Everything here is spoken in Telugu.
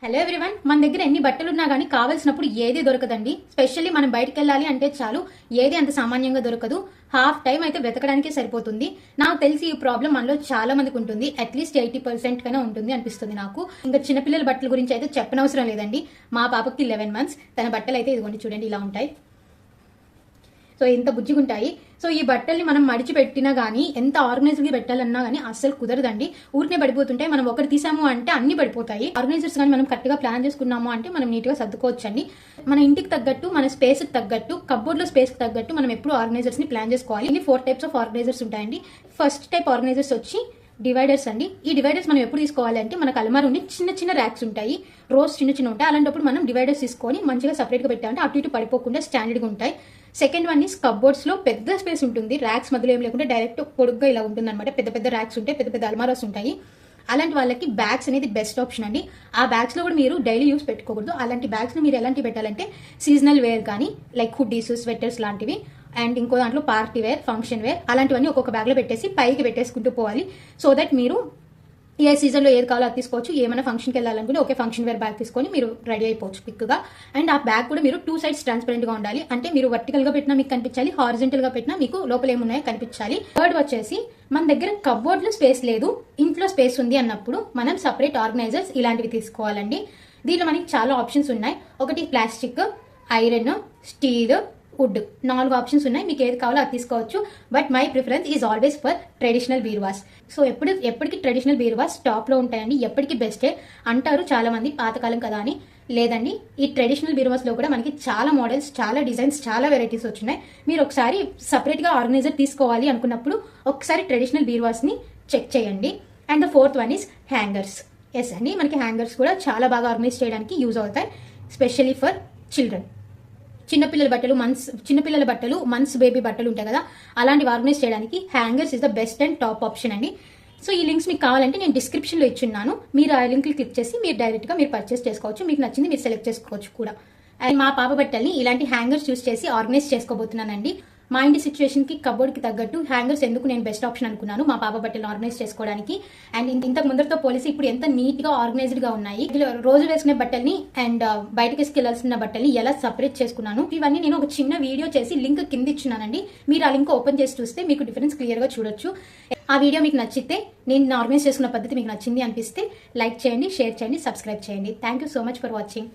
హలో ఎవ్రీవన్, మన దగ్గర ఎన్ని బట్టలు ఉన్నా కానీ కావాల్సినప్పుడు ఏది దొరకదండి. స్పెషల్లీ మనం బయటకు వెళ్ళాలి అంటే చాలు, ఏది అంత సామాన్యంగా దొరకదు. హాఫ్ టైం అయితే వెతకడానికే సరిపోతుంది. నాకు తెలిసి ఈ ప్రాబ్లం మనలో చాలా మందికి ఉంటుంది. అట్లీస్ట్ 80% కైనా ఉంటుంది అనిపిస్తుంది నాకు. ఇంకా చిన్నపిల్లల బట్టల గురించి అయితే చెప్పనవసరం లేదండి. మా పాపకి 11 months, తన బట్టలు అయితే ఇదిగోండి చూడండి ఇలా ఉంటాయి. సో ఎంత బుజ్జిగుంటాయి. సో ఈ బట్టల్ని మనం మడిచి పెట్టినా గానీ, ఎంత ఆర్గనైజ్డ్గా పెట్టాలన్నా గానీ అస్సలు కుదరదండి. ఊరినే పడిపోతుంటాయి. మనం ఒకటి తీసాము అంటే అన్ని పడిపోతాయి. ఆర్గనైజర్స్ కానీ మనం కరెక్ట్గా ప్లాన్ చేసుకున్నాము అంటే మనం నీట్గా సర్దుకోవచ్చండి. మన ఇంటికి తగ్గట్టు, మన స్పేస్కి తగ్గట్టు, కబోర్డ్లో స్పేస్కి తగ్గట్టు మనం ఎప్పుడు ఆర్గనైజర్స్ని ప్లాన్ చేసుకోవాలి. ఇన్ని 4 types ఆఫ్ ఆర్గనైజర్స్ ఉంటాయండి. ఫస్ట్ టైప్ ఆర్గనైజర్స్ వచ్చి డివైడర్స్ అండి. ఈ డివైడర్స్ మనం ఎప్పుడు తీసుకోవాలి అంటే, మనకు అలమార ఉండి చిన్న చిన్న ర్యాక్స్ ఉంటాయి, రోస్ చిన్న చిన్న ఉంటాయి. అలాంటప్పుడు మనం డివైడర్స్ తీసుకొని మంచిగా సపరేట్గా పెట్టామంటే అటు ఇటు పడిపోకుండా స్టాండర్డ్గా ఉంటాయి. సెకండ్ వన్ ఈస్ కబోర్డ్స్ లో పెద్ద స్పేస్ ఉంటుంది. ర్యాక్స్ మధ్యలో ఏం లేకుండా డైరెక్ట్ పొడుగ్గా ఇలా ఉంటుంది అనమాట. పెద్ద పెద్ద ర్యాక్స్ ఉంటాయి, పెద్ద పెద్ద అల్మారాస్ ఉంటాయి. అలాంటి వాళ్ళకి బ్యాగ్స్ అనేది బెస్ట్ ఆప్షన్ అండి. ఆ బ్యాగ్స్ లో కూడా మీరు డైలీ యూస్ పెట్టుకోకూడదు. అలాంటి బ్యాగ్స్ ని మీరు ఎలాంటి పెట్టాలంటే, సీజనల్ వేర్ కానీ లైక్ హుడ్డీస్, స్వెటర్స్ లాంటివి, అండ్ ఇంకో దాంట్లో పార్టీ వేర్, ఫంక్షన్ వేర్, అలాంటివన్నీ ఒక్కొక్క బ్యాగ్ లో పెట్టేసి పైకి పెట్టేసుకుంటూ పోవాలి. సో దట్ మీరు ఏ సీజన్లో ఏది కావాలో అది తీసుకోవచ్చు. ఏమైనా ఫంక్షన్కి వెళ్ళాలనుకుంటే ఒకే ఫంక్షన్ వేర్ బ్యాగ్ తీసుకొని మీరు రెడీ అయిపోవచ్చు క్విక్గా. అండ్ ఆ బ్యాగ్ కూడా మీరు 2 sides ట్రాన్స్పరెంట్గా ఉండాలి. అంటే మీరు వర్టికల్గా పెట్టినా మీకు కనిపించాలి, హారిజెంటల్గా పెట్టినా మీకు లోపల ఏమున్నాయో కనిపించాలి. థర్డ్ వచ్చేసి, మన దగ్గర కబోర్డ్లో స్పేస్ లేదు, ఇంట్లో స్పేస్ ఉంది అన్నప్పుడు మనం సపరేట్ ఆర్గనైజర్స్ ఇలాంటివి తీసుకోవాలండి. దీంట్లో మనకి చాలా ఆప్షన్స్ ఉన్నాయి. ఒకటి plastic, iron, steel, wood, 4 options ఉన్నాయి. మీకు ఏది కావాలో అది తీసుకోవచ్చు. But my preference is always for traditional బీరువాస్. సో ఎప్పటికీ ట్రెడిషనల్ బీరువాస్ టాప్లో ఉంటాయండి. ఎప్పటికీ బెస్టే అంటారు చాలా మంది, పాతకాలం కదా అని. లేదండి, ఈ ట్రెడిషనల్ బీరువాస్లో కూడా మనకి చాలా మోడల్స్, చాలా డిజైన్స్, చాలా వెరైటీస్ వచ్చినాయి. మీరు ఒకసారి సపరేట్గా ఆర్గనైజర్ తీసుకోవాలి అనుకున్నప్పుడు ఒకసారి ట్రెడిషనల్ బీరువాస్ని చెక్ చేయండి. And the fourth one is hangers. Yes అండి, మనకి హ్యాంగర్స్ కూడా చాలా బాగా ఆర్గనైజ్ చేయడానికి యూజ్ అవుతాయి, స్పెషల్లీ ఫర్ చిల్డ్రన్. చిన్నపిల్లల బట్టలు, మంత్స్ బేబీ బట్టలు ఉంటాయి కదా, అలాంటివి ఆర్గనైజ్ చేయడానికి hangers is the best and top option అండి. సో ఈ లింక్స్ మీకు కావాలంటే నేను డిస్క్రిప్షన్లో ఇచ్చున్నాను. మీరు ఆ లింక్ క్లిక్ చేసి మీరు డైరెక్ట్గా మీరు పర్చేస్ చేసుకోవచ్చు. మీకు నచ్చింది మీరు సెలెక్ట్ చేసుకోవచ్చు కూడా. అండ్ మా పాప బట్టల్ని ఇలాంటి హ్యాంగర్స్ యూస్ చేసి ఆర్గనైజ్ చేసుకోబోతున్నానండి. మా ఇంటి సిచ్యువేషన్కి, కబోర్డ్కి తగ్గట్టు హ్యాంగర్స్ ఎందుకు నేను బెస్ట్ ఆప్షన్ అనుకున్నాను మా పాప బట్టలు ఆర్గనైజ్ చేసుకోవడానికి. అండ్ ఇంతకు ముందరతో పోలిసి ఇప్పుడు ఎంత నీట్గా ఆర్గనైజ్డ్గా ఉన్నాయి. రోజు వేసుకునే బట్టల్ని అండ్ బయటకి తీసుకెళ్లాల్సిన బట్టల్ని ఎలా సపరేట్ చేసుకున్నాను, ఇవన్నీ నేను ఒక చిన్న వీడియో చేసి లింక్ కింద ఇచ్చున్నానండి. మీరు ఆ లింక్ ఓపెన్ చేసి చూస్తే మీకు డిఫరెన్స్ క్లియర్గా చూడొచ్చు. ఆ వీడియో మీకు నచ్చితే, నేను ఆర్గనైజ్ చేసుకున్న పద్ధతి మీకు నచ్చింది అనిపిస్తే లైక్ చేయండి, షేర్ చేయండి, సబ్స్క్రైబ్ చేయండి. Thank you so much for watching.